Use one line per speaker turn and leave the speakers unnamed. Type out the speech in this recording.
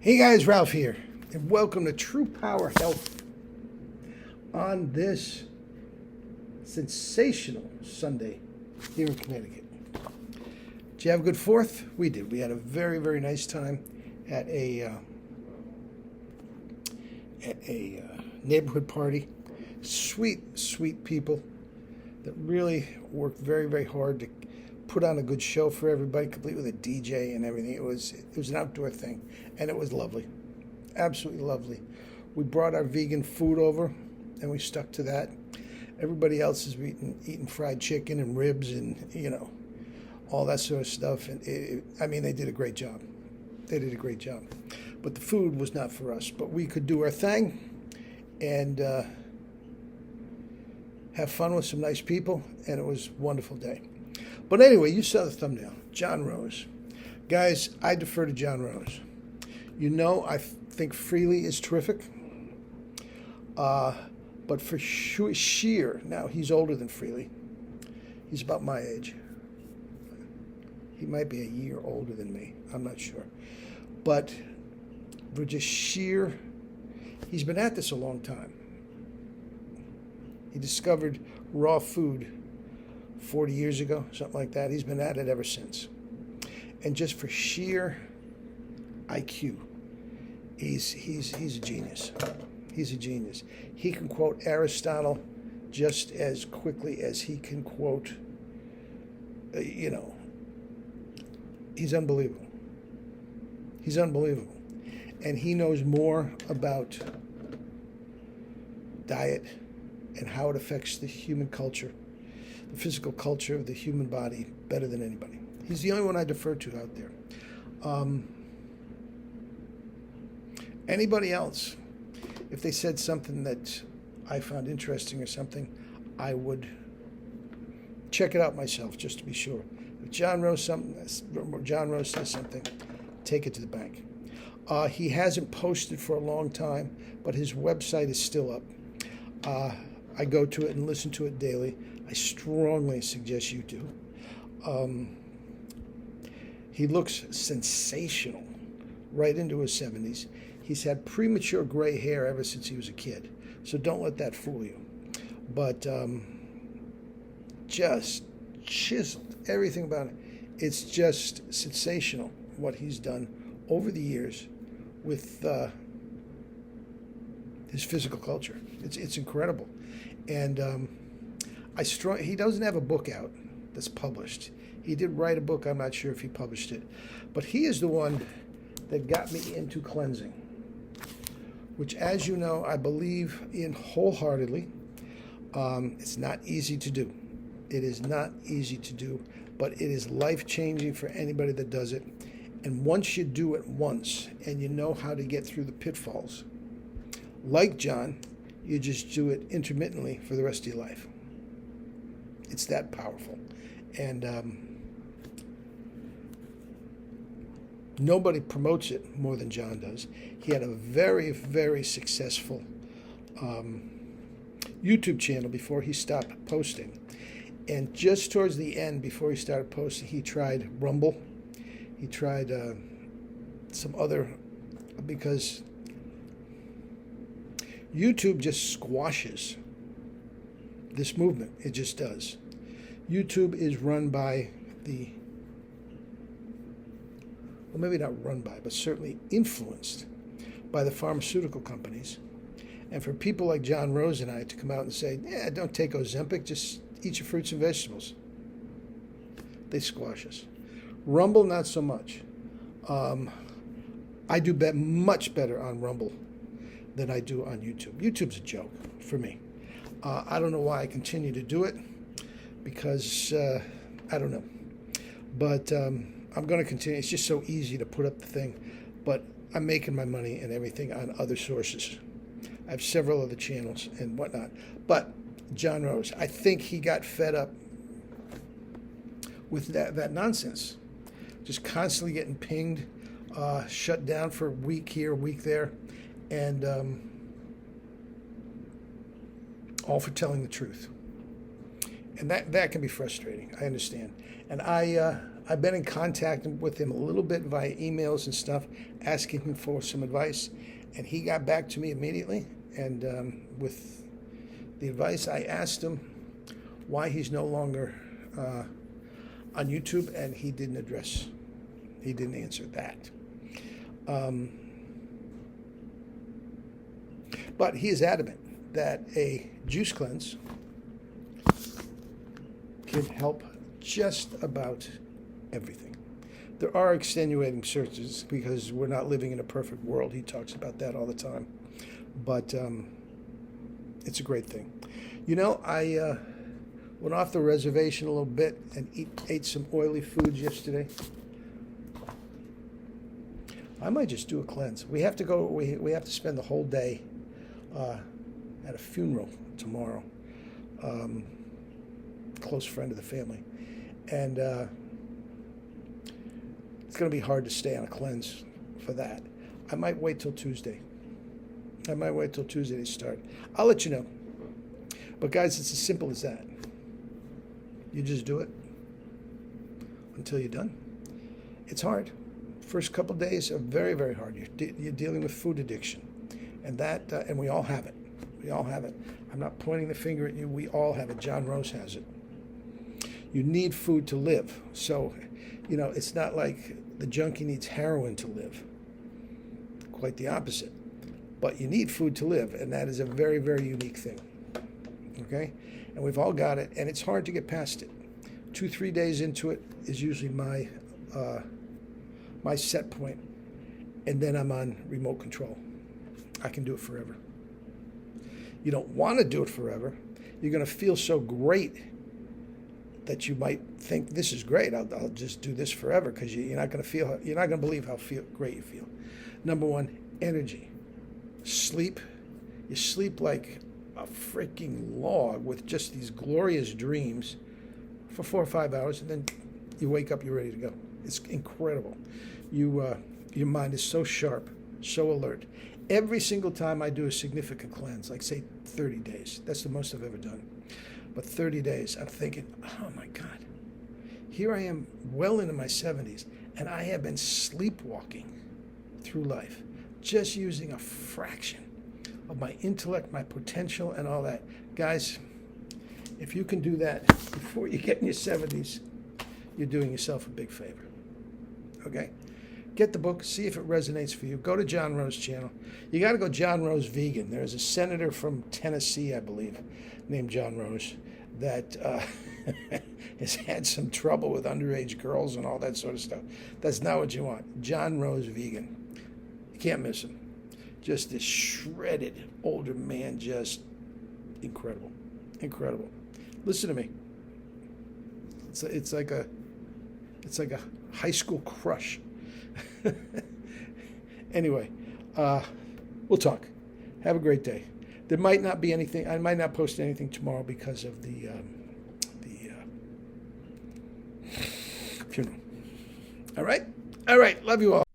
Hey guys, Ralph here, and welcome to True Power Health on this sensational Sunday here in Connecticut. Did you have a good 4th? We did. We had a very, very nice time at a neighborhood party. Sweet, sweet people that really worked very, very hard to put on a good show for everybody, complete with a DJ and everything. It was an outdoor thing, and it was lovely, absolutely lovely. We brought our vegan food over, and we stuck to that. Everybody else is eating fried chicken and ribs and all that sort of stuff. And they did a great job. They did a great job, but the food was not for us. But we could do our thing and have fun with some nice people, and it was a wonderful day. But anyway, you saw the thumbnail. John Rose. Guys, I defer to John Rose. I think Freely is terrific. But for sheer, now he's older than Freely. He's about my age. He might be a year older than me. I'm not sure. But for just sheer, he's been at this a long time. He discovered raw food 40 years ago, something like that. He's been at it ever since. And just for sheer IQ, he's a genius. He's a genius. He can quote Aristotle just as quickly as he can quote, he's unbelievable. He's unbelievable. And he knows more about diet and how it affects the human culture, the physical culture of the human body, better than anybody. He's the only one I defer to out there. Anybody else, if they said something that I found interesting or something, I would check it out myself just to be sure. If John Rose says something, take it to the bank. He hasn't posted for a long time, but his website is still up. I go to it and listen to it daily. I strongly suggest you do. He looks sensational, right into his 70s. He's had premature gray hair ever since he was a kid, so don't let that fool you. But just chiseled, everything about it. It's just sensational what he's done over the years with his physical culture. It's incredible. And he doesn't have a book out that's published. He did write a book. I'm not sure if he published it. But he is the one that got me into cleansing, which, as you know, I believe in wholeheartedly. It's not easy to do. It is not easy to do, but it is life-changing for anybody that does it. And once you do it once and you know how to get through the pitfalls, like John, you just do it intermittently for the rest of your life. It's that powerful. And nobody promotes it more than John does. He had a very, very successful YouTube channel before he stopped posting. And just towards the end, before he started posting, he tried Rumble. He tried some other, because YouTube just squashes this movement. It just does. YouTube is run by maybe not run by, but certainly influenced by the pharmaceutical companies. And for people like John Rose and I to come out and say, yeah, don't take Ozempic, just eat your fruits and vegetables, they squash us. Rumble, not so much. I do much better on Rumble than I do on YouTube. YouTube's a joke for me. I don't know why I continue to do it, because I don't know. But I'm going to continue. It's just so easy to put up the thing. But I'm making my money and everything on other sources. I have several other channels and whatnot. But John Rose, I think he got fed up with that nonsense. Just constantly getting pinged, shut down for a week here, a week there. And all for telling the truth. And that can be frustrating. I understand. And I I've been in contact with him a little bit via emails and stuff, asking him for some advice, and he got back to me immediately. And with the advice, I asked him why he's no longer on YouTube, and he didn't answer that. But he is adamant that a juice cleanse can help just about everything. There are extenuating searches because we're not living in a perfect world. He talks about that all the time. But it's a great thing. You know, I went off the reservation a little bit and ate some oily foods yesterday. I might just do a cleanse. We have to go. We have to spend the whole day at a funeral tomorrow. Close friend of the family, and it's going to be hard to stay on a cleanse for that. I might wait till Tuesday. To start. I'll let you know. But guys, it's as simple as that. You just do it until you're done. It's hard. First couple of days are very, very hard. You're dealing with food addiction, and and we all have it. We all have it. I'm not pointing the finger at you. We all have it. John Rose has it. You need food to live. So, you know, it's not like the junkie needs heroin to live. Quite the opposite. But you need food to live, and that is a very, very unique thing. Okay? And we've all got it, and it's hard to get past it. 2-3 days into it is usually my set point, and then I'm on remote control. I can do it forever. You don't want to do it forever. You're going to feel so great that you might think, this is great. I'll just do this forever, because you're not going to believe how great you feel. Number one, energy. Sleep. You sleep like a freaking log with just these glorious dreams for 4 or 5 hours, and then you wake up, you're ready to go. It's incredible. Your mind is so sharp, so alert. Every single time I do a significant cleanse, like say 30 days, that's the most I've ever done. But 30 days, I'm thinking, oh my God, here I am well into my 70s, and I have been sleepwalking through life, just using a fraction of my intellect, my potential, and all that. Guys, if you can do that before you get in your 70s, you're doing yourself a big favor. Okay? Get the book, see if it resonates for you. Go to John Rose channel. You got to go John Rose Vegan. There's a senator from Tennessee, I believe, named John Rose, that has had some trouble with underage girls and all that sort of stuff. That's not what you want. John Rose Vegan. You can't miss him. Just this shredded older man, just incredible. Incredible. Listen to me. It's like a high school crush. Anyway, we'll talk. Have a great day. There might not be anything. I might not post anything tomorrow because of the funeral. All right. Love you all.